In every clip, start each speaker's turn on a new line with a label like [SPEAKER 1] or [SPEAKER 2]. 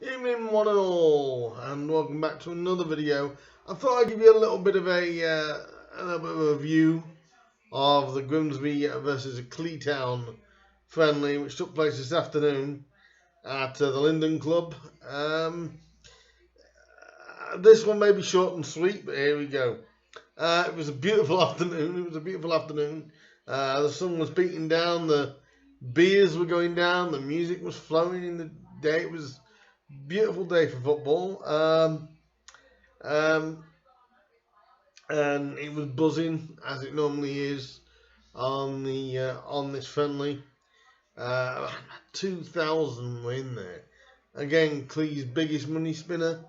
[SPEAKER 1] Evening one and all, and welcome back to another video. I thought I'd give you a little bit of a view of the Grimsby versus Cleethorpes friendly, which took place this afternoon at the Linden Club. This one may be short and sweet, but here we go. It was a beautiful afternoon. The sun was beating down, the beers were going down, the music was flowing in the day. It was beautiful day for football, and it was buzzing as it normally is on this friendly. 2,000 were in there. Again, Clee's biggest money spinner.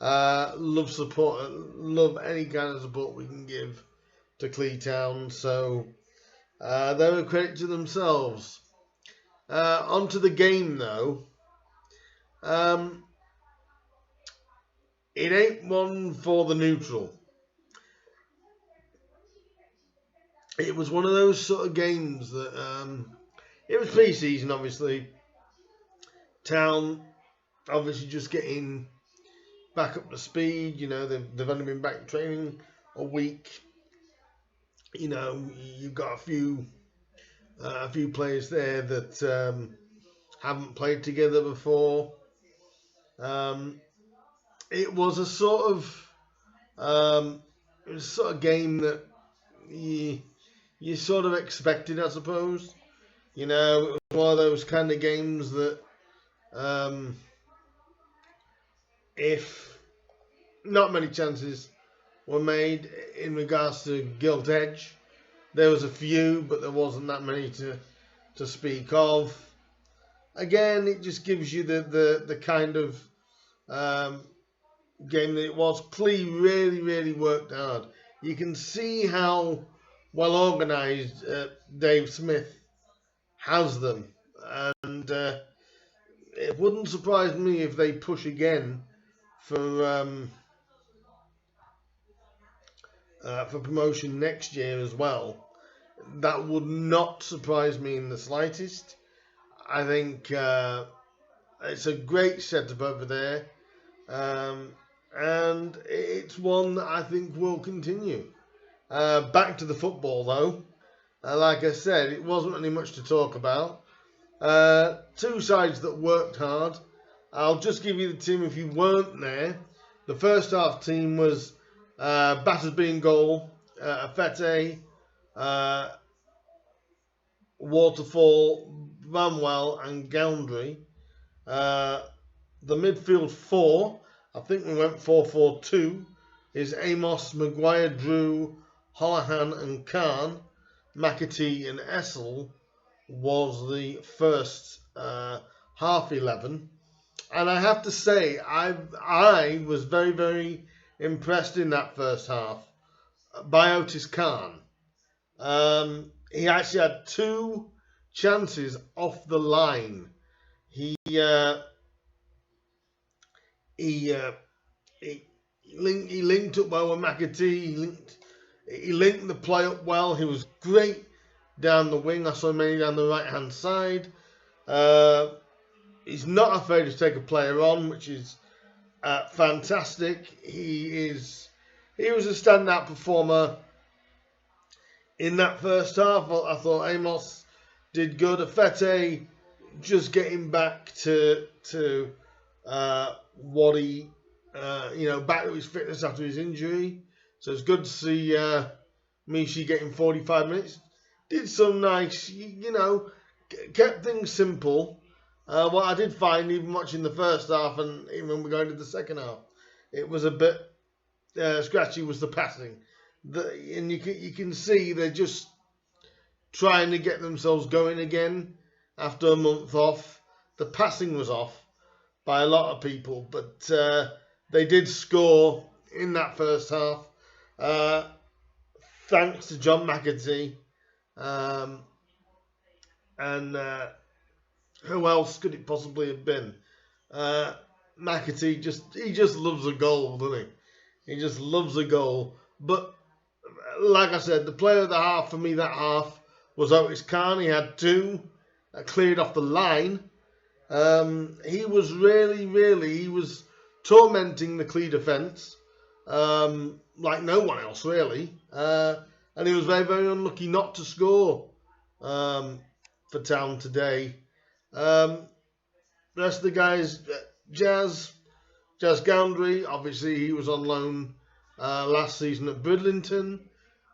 [SPEAKER 1] Love support. Love any kind of support we can give to Cleethorpes. So they're a credit to themselves. Onto the game though. It ain't one for the neutral. It was one of those sort of games that it was pre-season, obviously. Town obviously just getting back up to speed. You know, they've only been back training a week. You know, you've got a few players there that haven't played together before. It was a sort of game that you sort of expected, I suppose. You know, it was one of those kind of games that if not many chances were made in regards to gilt edge. There was a few, but there wasn't that many to speak of. Again, it just gives you the kind of game that it was. Clee really worked hard. You can see how well organised Dave Smith has them, and it wouldn't surprise me if they push again for promotion next year as well. That would not surprise me in the slightest. I think it's a great setup over there, and it's one that I think will continue. Back to the football though. Like I said, it wasn't really much to talk about. Two sides that worked hard. I'll just give you the team if you weren't there. The first half team was Battersby in goal, Fete, Waterfall, Bramwell and Goundry. The midfield four, I think we went 4-4-2, is Amos, Maguire, Drew, Holohan and Khan. McAtee and Essel was the first half 11. And I have to say, I was very impressed in that first half by Otis Khan. He actually had two chances off the line. He linked up well with McAtee. He linked the play up well. He was great down the wing. I saw him mainly down the right hand side. He's not afraid to take a player on, which is fantastic. He was a standout performer in that first half. I thought Amos did good. Afete just getting back to what he back to his fitness after his injury. So it's good to see Mishi getting 45 minutes. Did some nice, kept things simple. What I did find, even watching the first half and even when we go into the second half, it was a bit scratchy was the passing. And you can see they're just trying to get themselves going again after a month off. The passing was off by a lot of people, but they did score in that first half. Thanks to John McAtee. And who else could it possibly have been? McAtee just loves a goal, doesn't he? He just loves a goal. But like I said, the player of the half for me that half was Otis Khan. He had two cleared off the line. He was he was tormenting the Clee defence like no one else really. And he was very, very unlucky not to score for Town today. The rest of the guys, Jazz Gowndry, obviously he was on loan last season at Bridlington.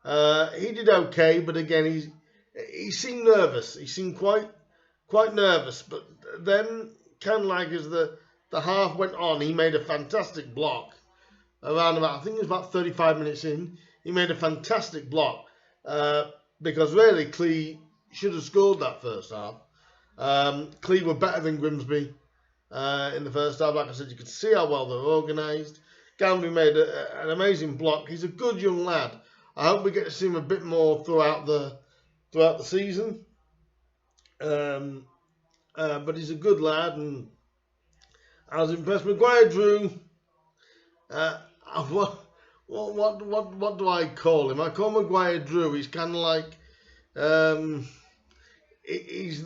[SPEAKER 1] He did okay, but again he seemed nervous. He seemed quite nervous. But then, kind of like as the half went on, he made a fantastic block. Around about, I think it was about 35 minutes in, he made a fantastic block because really Clee should have scored that first half. Clee were better than Grimsby in the first half. Like I said, you could see how well they were organised. Gambry made an amazing block. He's a good young lad. I hope we get to see him a bit more throughout the season. But he's a good lad, and I was impressed. Maguire Drew. What do I call him? I call Maguire Drew. He's kind of like he's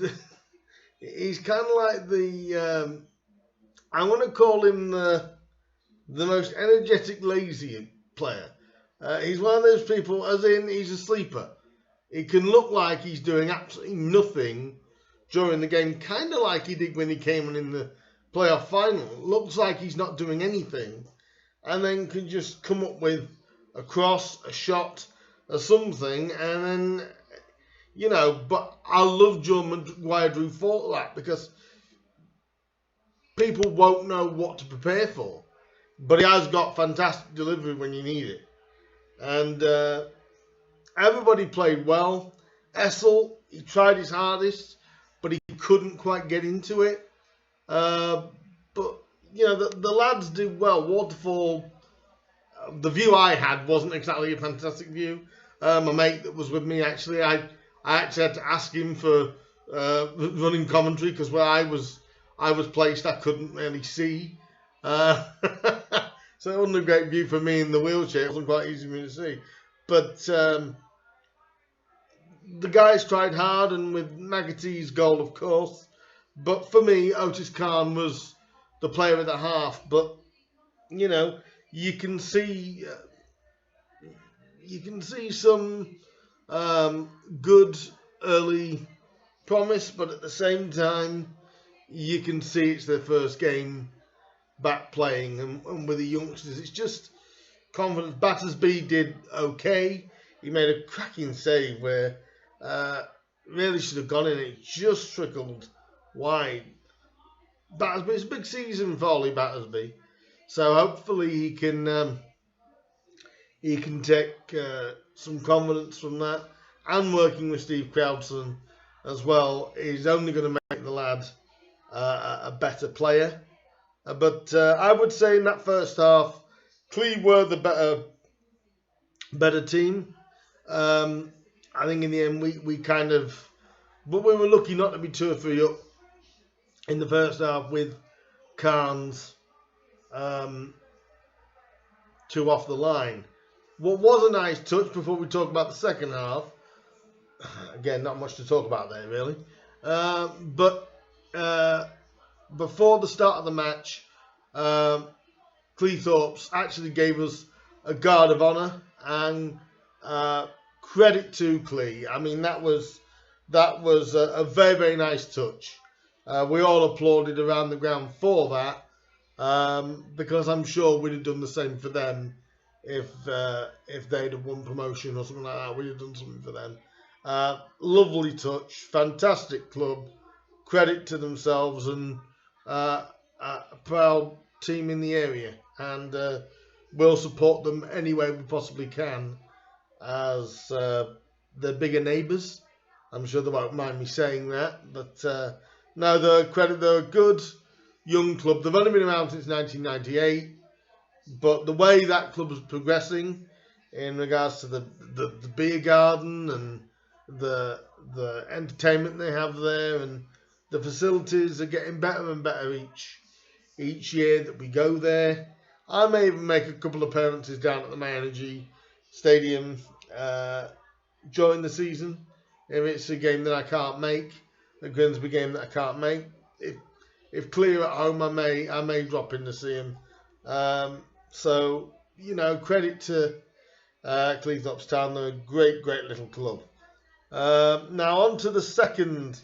[SPEAKER 1] kind of like the I want to call him the most energetic lazy player. He's one of those people, as in he's a sleeper. He can look like he's doing absolutely nothing during the game, kind of like he did when he came in the playoff final. Looks like he's not doing anything, and then can just come up with a cross, a shot, or something, and then, but I love John Maguire Drew for that, because people won't know what to prepare for. But he has got fantastic delivery when you need it. And everybody played well. Essel, he tried his hardest, but he couldn't quite get into it. But, the lads did well. Waterfall, the view I had wasn't exactly a fantastic view. My mate that was with me, actually, I actually had to ask him for running commentary, because where I was placed, I couldn't really see. So it wasn't a great view for me in the wheelchair. It wasn't quite easy for me to see. But the guys tried hard, and with Nagaty's goal, of course. But for me, Otis Khan was the player of the half. But, you can see some good early promise, but at the same time, you can see it's their first game back playing, and with the youngsters, it's just confidence. Battersby did okay. He made a cracking save where really should have gone in. It just trickled wide. Battersby, it's a big season for Ollie Battersby, so hopefully he can take some confidence from that, and working with Steve Crowdson as well is only going to make the lad a better player. But I would say in that first half, Clee were the better team. I think in the end we kind of, but we were lucky not to be 2 or 3 up in the first half with Carnes 2 off the line. What was a nice touch before we talk about the second half, again, not much to talk about there really, but before the start of the match, Cleethorpes actually gave us a guard of honour, and credit to Clee. I mean, that was a very, very nice touch. We all applauded around the ground for that, because I'm sure we'd have done the same for them if they'd have won promotion or something like that. We'd have done something for them. Lovely touch, fantastic club, credit to themselves, and a proud team in the area, and we'll support them any way we possibly can as their bigger neighbours. I'm sure they won't mind me saying that, but no, they're a good young club. They've only been around since 1998, but the way that club is progressing in regards to the beer garden and the entertainment they have there, and the facilities are getting better and better each year that we go there. I may even make a couple of appearances down at the My Energy Stadium during the season if it's a game that I can't make, a Grimsby game that I can't make. if Clear at home, I may drop in to see him. So credit to Cleethorpes Town. They're a great little club. Now onto the second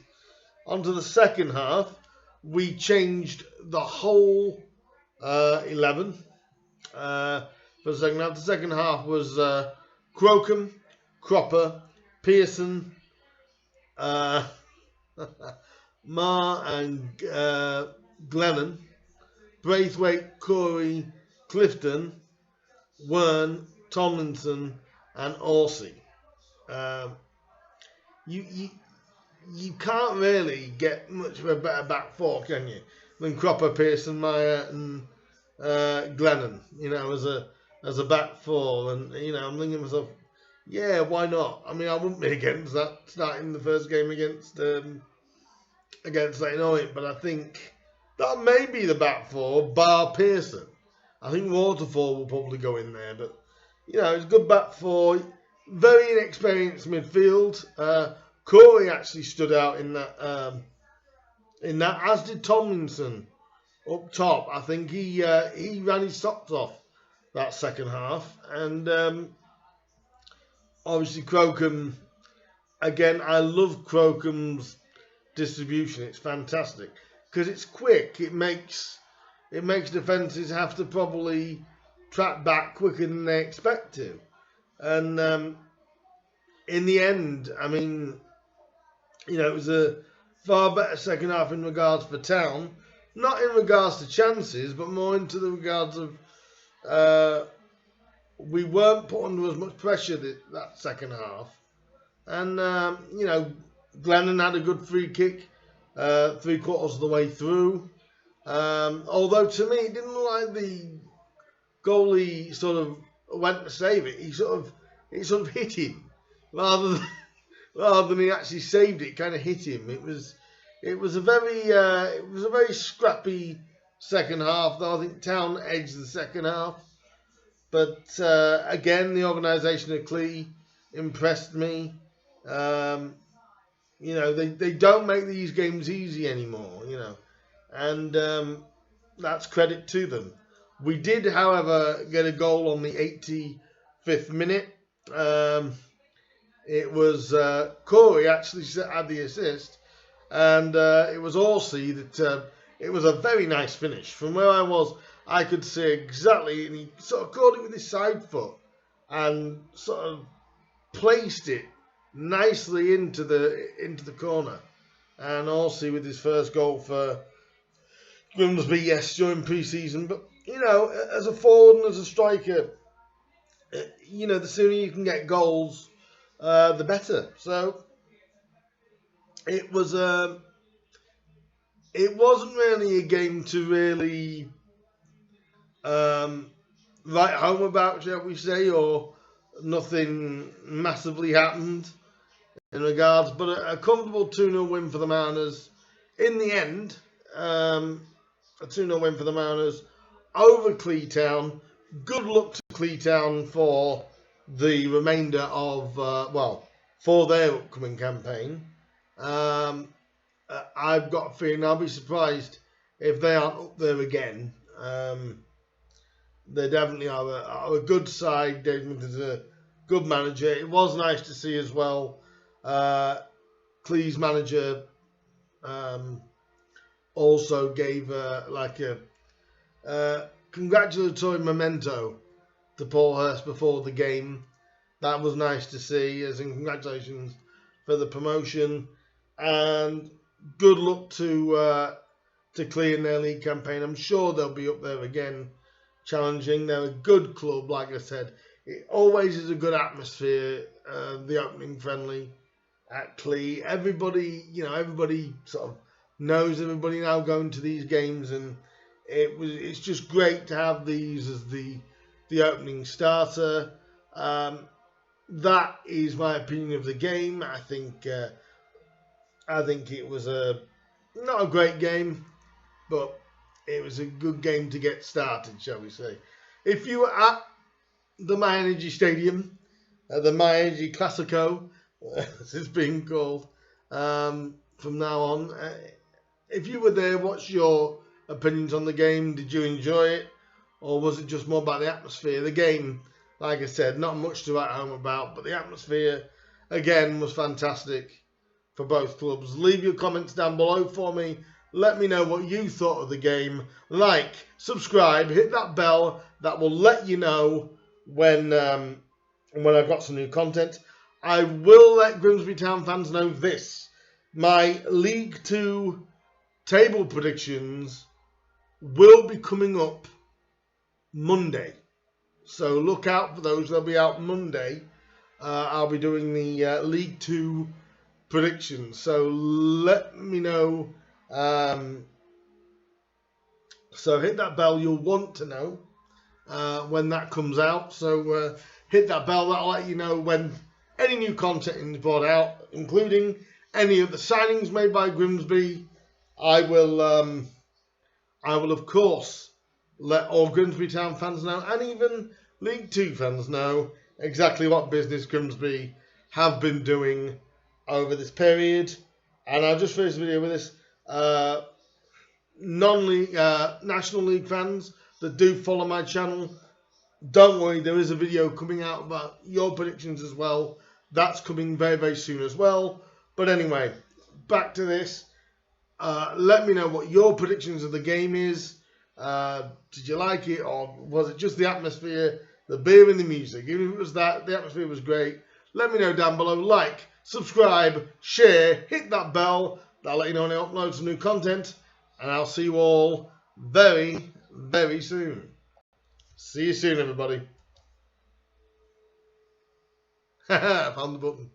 [SPEAKER 1] half. We changed the whole 11 for the second half. The second half was Crocombe, Cropper, Pearson, Marr and Glennon, Braithwaite, Corey, Clifton, Wern, Tomlinson, and Orsey. You can't really get much of a better back four, can you, than Cropper, Pearson, Meyer, and Glennon? As a back four, and I'm thinking to myself, yeah, why not? I mean, I wouldn't be against that starting the first game against Leighton Orient, but I think that may be the back four, bar Pearson. I think Waterfall will probably go in there, but it's a good back four. Very inexperienced midfield. Corey actually stood out in that, as did Tomlinson up top. I think he ran his socks off that second half, and obviously Crocombe. Again, I love Crocombe's distribution. It's fantastic because it's quick. It makes defences have to probably track back quicker than they expect to, and in the end, I mean, it was a far better second half in regards for Town, not in regards to chances, but more into the regards of we weren't put under as much pressure that second half, and Glennon had a good free kick 3/4 of the way through. Although to me, it didn't look like the goalie sort of went to save it. It sort of hit him rather than he actually saved it. Kind of hit him. It was a very scrappy second half. Though I think Town edged the second half. But again, the organisation of Clee impressed me. They don't make these games easy anymore. And that's credit to them. We did, however, get a goal on the 85th minute. It was Corey actually had the assist, and it was Orsey that it was a very nice finish. From where I was, I could see exactly, and he sort of caught it with his side foot and sort of placed it nicely into the corner. And Orsey with his first goal for Grimsby, yes, during pre-season. But as a forward and as a striker, the sooner you can get goals, the better. So it wasn't really a game to really write home about, shall we say, or nothing massively happened in regards, but a comfortable 2-0 win for the Mariners in the end. A 2-0 win for the Mariners over Cleetown. Good luck to Cleetown for the remainder of, for their upcoming campaign. I've got a feeling I'll be surprised if they aren't up there again. They definitely are a good side. David is a good manager. It was nice to see as well. Clee's manager also gave a congratulatory memento to Paul Hurst before the game. That was nice to see, as in congratulations for the promotion, and good luck to Clee in their league campaign. I'm sure they'll be up there again, challenging. They're a good club, like I said. It always is a good atmosphere. The opening friendly at Clee. Everybody sort of knows everybody now going to these games, and it's just great to have these as the opening starter. That is my opinion of the game. I think it was not a great game, but it was a good game to get started, shall we say. If you were at the My Energy Stadium, the My Energy Classico, as it's being called from now on, if you were there, what's your opinions on the game? Did you enjoy it? Or was it just more about the atmosphere? The game, like I said, not much to write home about, but the atmosphere, again, was fantastic for both clubs. Leave your comments down below for me. Let me know what you thought of the game. Like, subscribe, hit that bell. That will let you know when I've got some new content. I will let Grimsby Town fans know this. My League 2 table predictions will be coming up Monday. So look out for those. They'll be out Monday. I'll be doing the League 2 predictions. So let me know. So hit that bell. You'll want to know when that comes out. So hit that bell. That'll let you know when any new content is brought out, including any of the signings made by Grimsby. I will of course let all Grimsby Town fans know, and even League 2 fans know, exactly what business Grimsby have been doing over this period. And I'll just finish the video with this. Non-league, National League fans that do follow my channel, don't worry, there is a video coming out about your predictions as well. That's coming very, very soon as well. But anyway, back to this. Let me know what your predictions of the game is. Did you like it, or was it just the atmosphere, the beer and the music? Even if it was that, the atmosphere was great. Let me know down below. Like, subscribe, share, hit that bell. That'll let you know when I upload some new content. And I'll see you all very, very soon. See you soon, everybody. Haha, found the button.